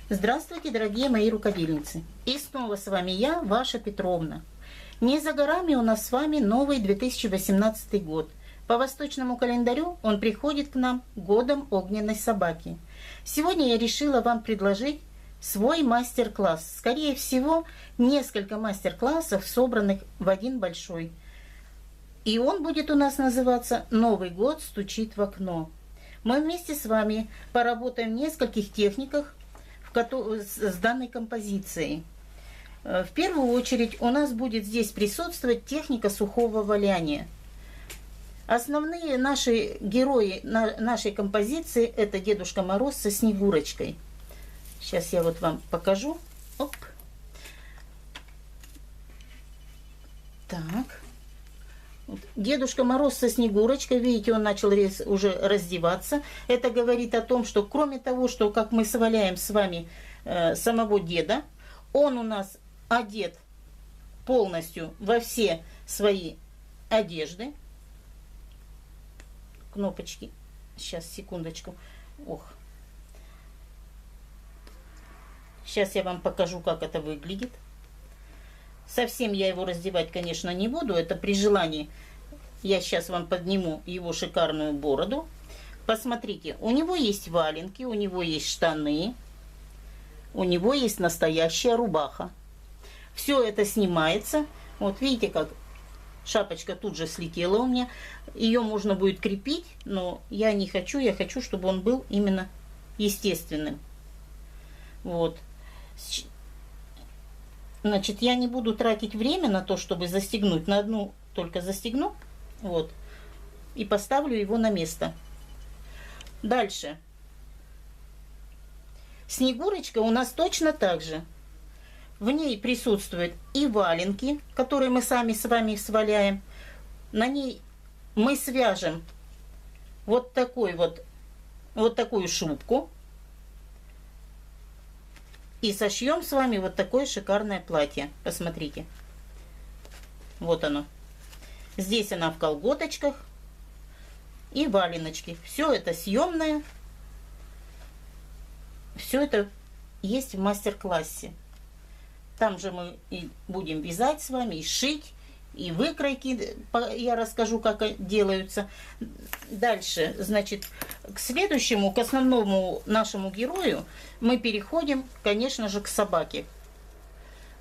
Здравствуйте, дорогие мои рукодельницы! И снова с вами я, ваша Петровна. Не за горами у нас с вами новый 2018 год. По восточному календарю он приходит к нам годом огненной собаки. Сегодня я решила вам предложить свой мастер-класс. Скорее всего, несколько мастер-классов, собранных в один большой. И он будет у нас называться «Новый год стучит в окно». Мы вместе с вами поработаем в нескольких техниках с данной композицией. В первую очередь у нас будет здесь присутствовать техника сухого валяния. Основные наши герои нашей композиции – это Дедушка Мороз со Снегурочкой. Сейчас я вот вам покажу. Оп. Так. Дедушка Мороз со Снегурочкой, видите, он начал уже раздеваться. Это говорит о том, что кроме того, что как мы сваляем с вами самого деда, он у нас одет полностью во все свои одежды. Кнопочки. Сейчас, секундочку. Ох. Сейчас я вам покажу, как это выглядит. Совсем я его раздевать, конечно, не буду. Это при желании. Я сейчас вам подниму его шикарную бороду. Посмотрите, у него есть валенки, у него есть штаны, у него есть настоящая рубаха. Все это снимается. Вот видите, как шапочка тут же слетела у меня. Ее можно будет крепить, но я не хочу. Я хочу, чтобы он был именно естественным. Вот. Значит, я не буду тратить время на то, чтобы застегнуть. На одну только застегну. Вот. И поставлю его на место. Дальше. Снегурочка у нас точно так же. В ней присутствуют и валенки, которые мы сами с вами сваляем. На ней мы свяжем вот такую шубку. И сошьем с вами вот такое шикарное платье. Посмотрите. Вот оно. Здесь она в колготочках. И валеночки. Все это съемное. Все это есть в мастер-классе. Там же мы и будем вязать с вами, и шить, и выкройки. Я расскажу, как делаются. Дальше, значит, к следующему, к основному нашему герою мы переходим, конечно же, к собаке.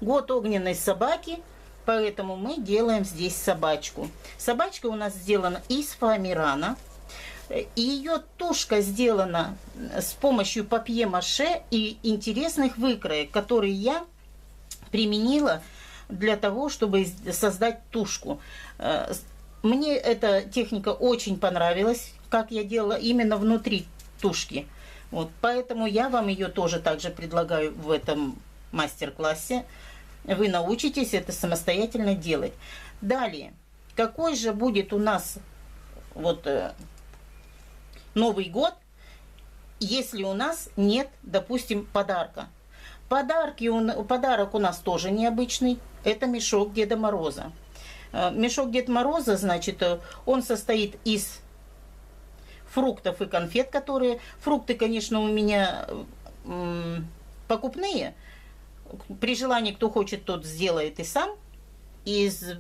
Год огненной собаки, поэтому мы делаем здесь собачку. Собачка у нас сделана из фоамирана. И ее тушка сделана с помощью папье-маше и интересных выкроек, которые я применила для того, чтобы создать тушку. Мне эта техника очень понравилась, как я делала именно внутри тушки. Вот, поэтому я вам ее тоже также предлагаю в этом мастер-классе. Вы научитесь это самостоятельно делать. Далее, какой же будет у нас Новый год, если у нас нет, допустим, подарка? Подарок у нас тоже необычный. Это мешок Деда Мороза. Мешок Деда Мороза, значит, он состоит из фруктов и конфет, которые... Фрукты, конечно, у меня покупные. При желании, кто хочет, тот сделает и сам. Из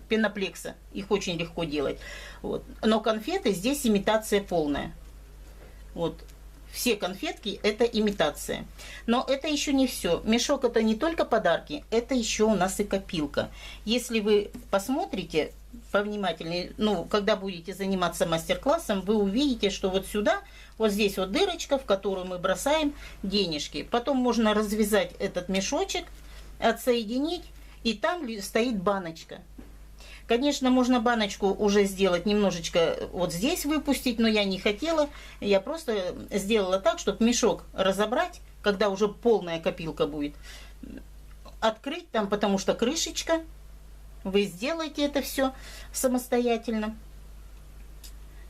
пеноплекса. Их очень легко делать. Вот. Но конфеты здесь имитация полная. Вот. Все конфетки это имитация. Но это еще не все. Мешок это не только подарки, это еще у нас и копилка. Если вы посмотрите повнимательнее, когда будете заниматься мастер-классом, вы увидите, что вот сюда, вот здесь вот дырочка, в которую мы бросаем денежки. Потом можно развязать этот мешочек, отсоединить, и там стоит баночка. Конечно, можно баночку уже сделать немножечко вот здесь выпустить, но я не хотела. Я просто сделала так, чтобы мешок разобрать, когда уже полная копилка будет. Открыть там, потому что крышечка. Вы сделаете это все самостоятельно.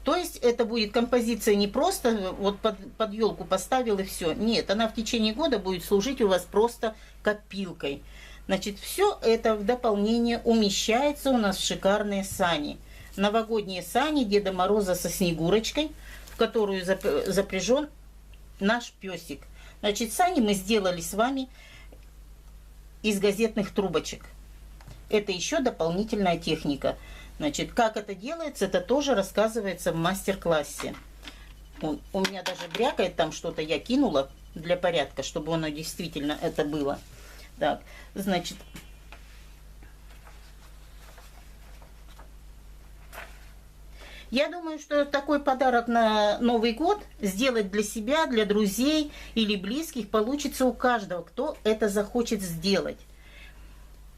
То есть это будет композиция не просто вот под елку поставил и все. Нет, она в течение года будет служить у вас просто копилкой. Значит, все это в дополнение умещается у нас в шикарные сани. Новогодние сани Деда Мороза со Снегурочкой, в которую запряжен наш песик. Значит, сани мы сделали с вами из газетных трубочек. Это еще дополнительная техника. Значит, как это делается, это тоже рассказывается в мастер-классе. У меня даже брякает там что-то, я кинула для порядка, чтобы оно действительно это было. Так, значит... Я думаю, что такой подарок на Новый год сделать для себя, для друзей или близких получится у каждого, кто это захочет сделать.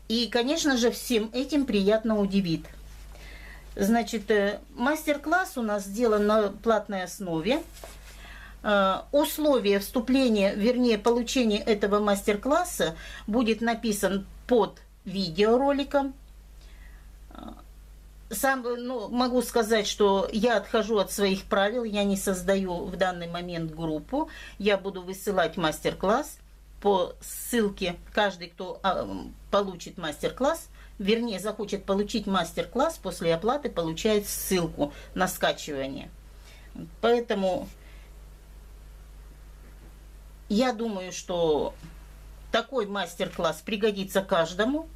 И, конечно же, всем этим приятно удивит. Значит, мастер-класс у нас сделан на платной основе. Условия вступления, вернее, получения этого мастер-класса будет написан под видеороликом. Могу сказать, что я отхожу от своих правил, я не создаю в данный момент группу, я буду высылать мастер-класс по ссылке. Каждый, кто получит мастер-класс, вернее, захочет получить мастер-класс, после оплаты получает ссылку на скачивание. Поэтому я думаю, что такой мастер-класс пригодится каждому.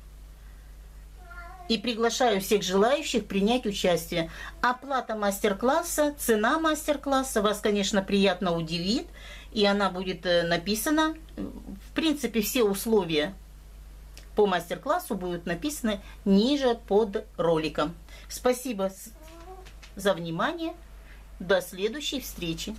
И приглашаю всех желающих принять участие. Оплата мастер-класса, цена мастер-класса вас, конечно, приятно удивит. И она будет написана. В принципе, все условия по мастер-классу будут написаны ниже под роликом. Спасибо за внимание. До следующей встречи.